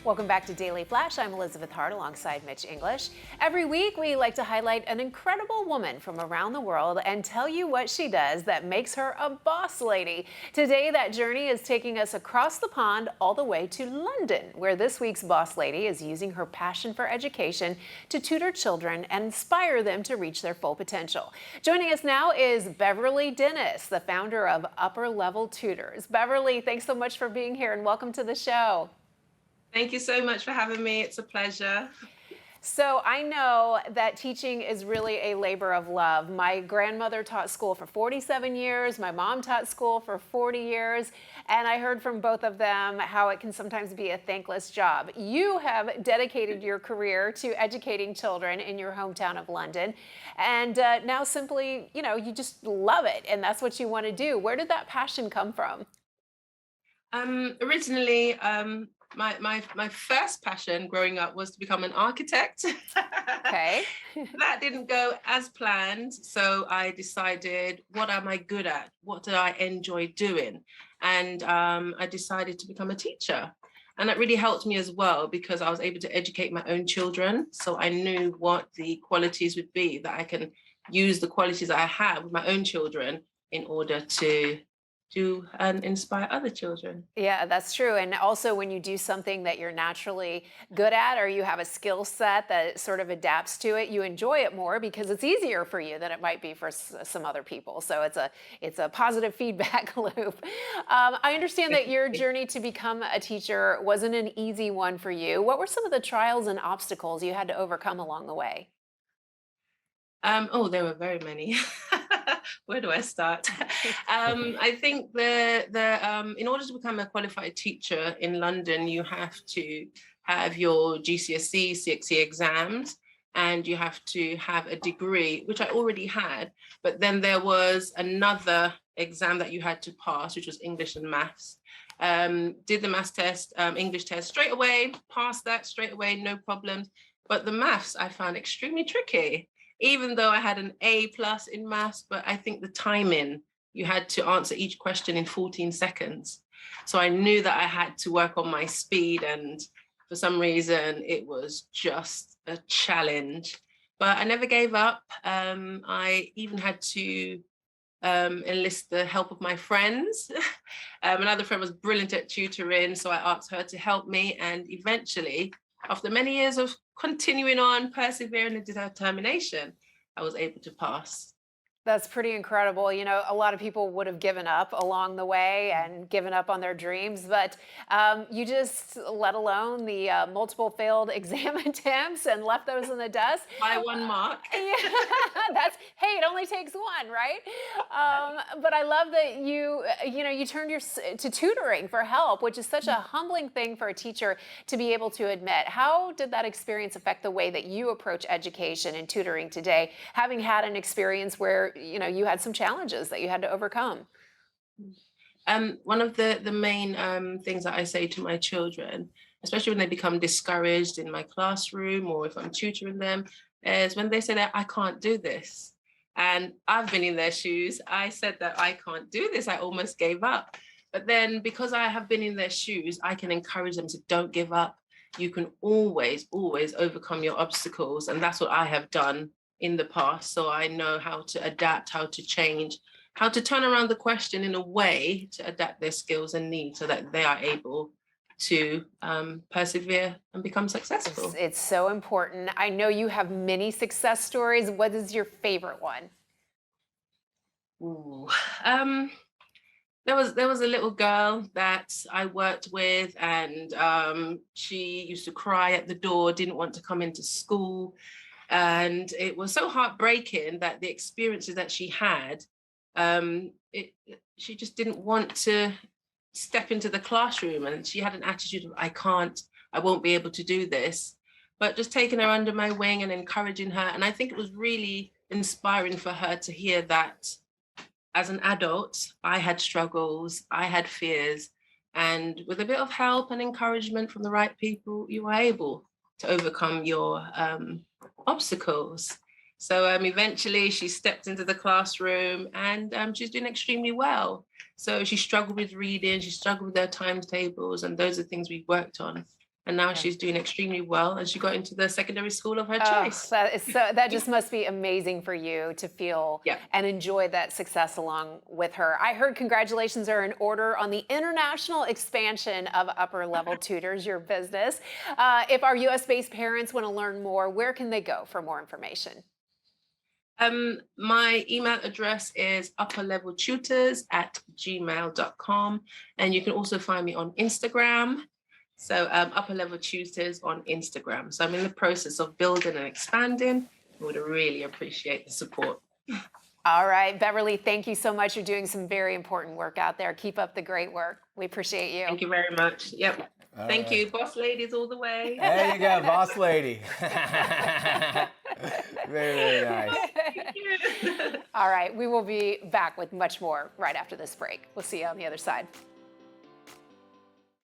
Welcome back to Daily Flash. I'm Elizabeth Hart alongside Mitch English. Every week, we like to highlight an incredible woman from around the world and tell you what she does that makes her a boss lady. Today, that journey is taking us across the pond all the way to London, where this week's boss lady is using her passion for education to tutor children and inspire them to reach their full potential. Joining us now is Beverley Dennis, the founder of Upper Level Tutors. Beverley, thanks so much for being here and welcome to the show. Thank you so much for having me. It's a pleasure. So I know that teaching is really a labor of love. My grandmother taught school for 47 years. My mom taught school for 40 years. And I heard from both of them how it can sometimes be a thankless job. You have dedicated your career to educating children in your hometown of London. And now simply, you just love it. And that's what you want to do. Where did that passion come from? Originally, my first passion growing up was to become an architect. Okay. That didn't go as planned. So I decided, what am I good at? What do I enjoy doing? And I decided to become a teacher. And that really helped me as well because I was able to educate my own children. So I knew what the qualities would be that I can use the qualities that I have with my own children in order to do and inspire other children. Yeah, that's true. And also, when you do something that you're naturally good at, or you have a skill set that sort of adapts to it, you enjoy it more because it's easier for you than it might be for some other people. So it's a positive feedback loop. I understand that your journey to become a teacher wasn't an easy one for you. What were some of the trials and obstacles you had to overcome along the way? Oh, there were very many. Where do I start? I think in order to become a qualified teacher in London, you have to have your GCSE, CXE exams, and you have to have a degree, which I already had. But then there was another exam that you had to pass, which was English and maths. Did the maths test, English test straight away, passed that straight away, no problems. But the maths I found extremely tricky, even though I had an A plus in maths, but I think the timing, you had to answer each question in 14 seconds. So I knew that I had to work on my speed, and for some reason it was just a challenge. But I never gave up. I even had to enlist the help of my friends. Another friend was brilliant at tutoring, so I asked her to help me, and eventually, after many years of continuing on, persevering and determination, I was able to pass. That's pretty incredible. A lot of people would have given up along the way and given up on their dreams, but you just, let alone the multiple failed exam attempts and left those in the dust. By one mark. Yeah, hey, it only takes one, right? But I love that you turned to tutoring for help, which is such a humbling thing for a teacher to be able to admit. How did that experience affect the way that you approach education and tutoring today, having had an experience where you had some challenges that you had to overcome? One of the main things that I say to my children, especially when they become discouraged in my classroom or if I'm tutoring them, is when they say that I can't do this. And I've been in their shoes. I said that I can't do this. I almost gave up. But then because I have been in their shoes, I can encourage them to don't give up. You can always, always overcome your obstacles. And that's what I have done in the past. So I know how to adapt, how to change, how to turn around the question in a way to adapt their skills and needs so that they are able to persevere and become successful. It's so important. I know you have many success stories. What is your favorite one? Ooh. There was a little girl that I worked with, and she used to cry at the door, didn't want to come into school. And it was so heartbreaking that the experiences that she had, she just didn't want to step into the classroom. And she had an attitude of, I can't, I won't be able to do this. But just taking her under my wing and encouraging her. And I think it was really inspiring for her to hear that as an adult, I had struggles, I had fears. And with a bit of help and encouragement from the right people, you were able to overcome your obstacles. So eventually she stepped into the classroom, and she's doing extremely well. So she struggled with reading, she struggled with her timetables, and those are things we worked on. And now she's doing extremely well, and she got into the secondary school of her Oh, choice. that just must be amazing for you to feel and enjoy that success along with her. I heard congratulations are in order on the international expansion of Upper Level Tutors, your business. If our US-based parents want to learn more, where can they go for more information? My email address is upperleveltutors@gmail.com, and you can also find me on Instagram. So Upper Level Tutors on Instagram. So I'm in the process of building and expanding. I would really appreciate the support. All right, Beverley, thank you so much. You're doing some very important work out there. Keep up the great work. We appreciate you. Thank you very much. Yep. Thank you. Boss ladies all the way. There you go, boss lady. Very, very nice. Thank you. All right, we will be back with much more right after this break. We'll see you on the other side.